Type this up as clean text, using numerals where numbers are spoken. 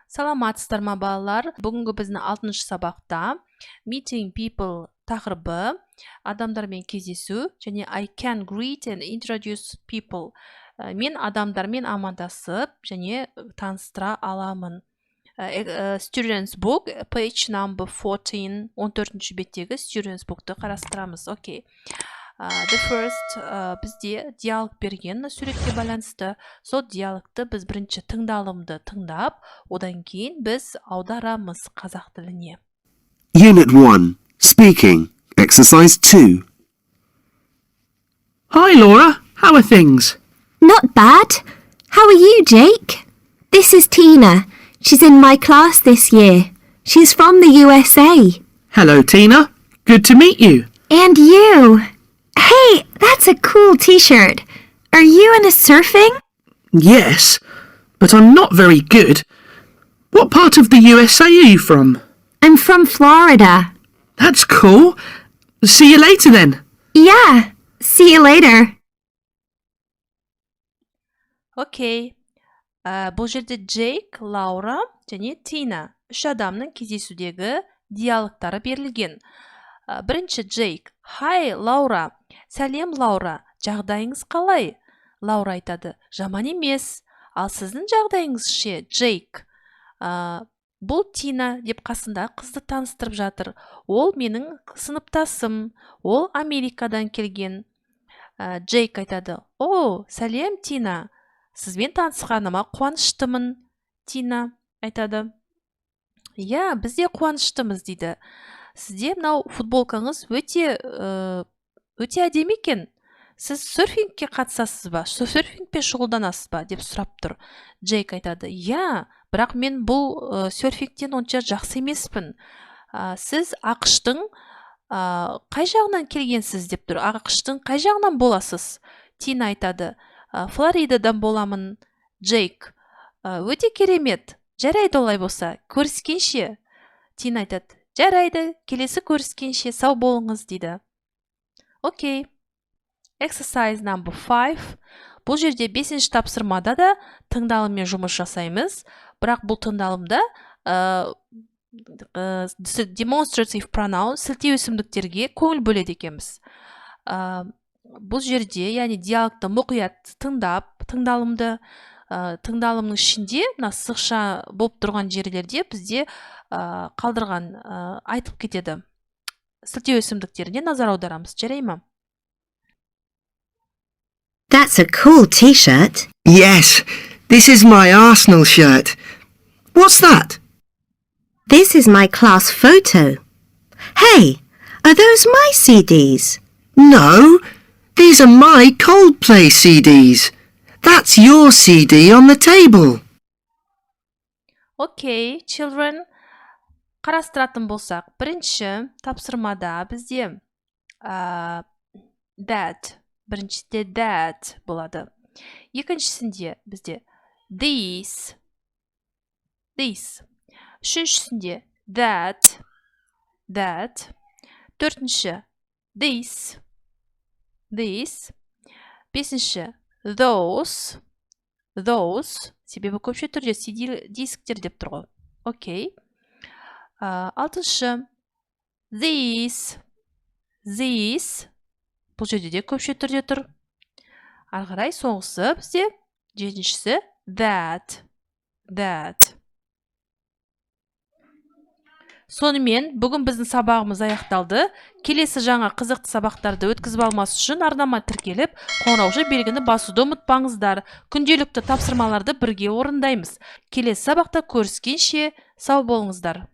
Саламатсыздар ма балалар? Бүгінгі біздің 6-шы сабақта meeting people тақырыбы, адамдармен кездесу және I can greet and introduce people. Мен адамдармен амандасып және таныстыра аламын. Students book, page number 14, 14-ші беттегі students book'ты қарастырамыз. Окей. The first бізде диалог берген суретке байланысты. Сол диалогты біз бірінші тыңдалымды тыңдап, одан кейін біз аударамыз қазақ тіліне. Unit 1. Speaking. Exercise 2. Hi Laura, how are things? Not bad. How are you, Jake? This is Tina. She's in my class this year. She's from the USA. Hello Tina, good to meet you. And you. Hey, that's a cool t-shirt. Are you into surfing? Yes, but I'm not very good. What part of the USA are you from? I'm from Florida. That's cool. See you later then. Yeah, see you later. Окей. Бұл жерде Джейк, Лаура және Тина үш адамның кездесудегі диалогтары берілген. Бірінші Джейк. Hi, Лаура. Сәлем, Лаура. Жағдайыңыз қалай? Лаура айтады. Жаман емес. Ал сіздің жағдайыңыз ше, Джейк? Бұл Тина деп қасында қызды таныстырып жатыр. Ол менің сыныптасым. Ол Америкадан келген. Джейк айтады. О, сәлем, Тина. Сізбен танысқаныма қуаныштымын. Тина айтады. Я, біз де қуаныштымыз дейді. Сізде мынау футболкаңыз өте әдемі екен. Сіз серфингке қатысасыз ба? Серфингпен шұғылданасыз ба? Деп сұрап тұр. Джейк айтады. Я, бірақ мен бұл серфингтен онша жақсы емеспін. Сіз ақштың қай жағынан келгенсіз деп тұр. ақштың қай жағынан боласыз? Тина айтады. Флоридадан боламын. Джейк. Өте керемет. Жарайды олай болса. Көріскенше. Тина айтады. Жарайды. Келесі көріскенше сау болыңыз дейді. Окей. Exercise number 5. Бұл жерде 5-ші тапсырмада да тыңдалыммен жұмыс жасаймыз. Бірақ бұл тыңдалымда demonstrative pronoun, сілтеу өсімдіктерге көңіл бөледі екенбіз. Бұл жерде, яғни диалогты мұқият тыңдап, тыңдалымның ішінде, сызықша болып тұрған жерлерде бізде қалдырған айтып кетеді. Сілтеу өсімдіктеріне назар аударамыз. Жарай ма? That's a cool t-shirt. Yes, this is my Arsenal shirt. What's that? This is my class photo. Hey, are those my CDs? No, these are my Coldplay CDs. That's your CD on the table. Okay, children. Қарастыратын болсақ, бірінші тапсырмада бізде that, біріншіде that болады. Екіншісінде бізде this. Үшіншісінде that. Төртінші this. Бесінші those. Себебі көпше түрде CD дисктер деп тұр ғой. Окей. Алтыншы this. Бұл жерде де көпше түрде тұр. Арғарай соңғысы бізде жетіншісі that. Сонымен бүгін біздің сабағымыз аяқталды. Келесі жаңа қызықты сабақтарды өткізіп алмас үшін арнама тіркеліп, қоңыраушы белгіні басуды ұмытпаңыздар. Күнделікті тапсырмаларды бірге орындаймыз. Келесі сабақта көріскенше сау болыңыздар.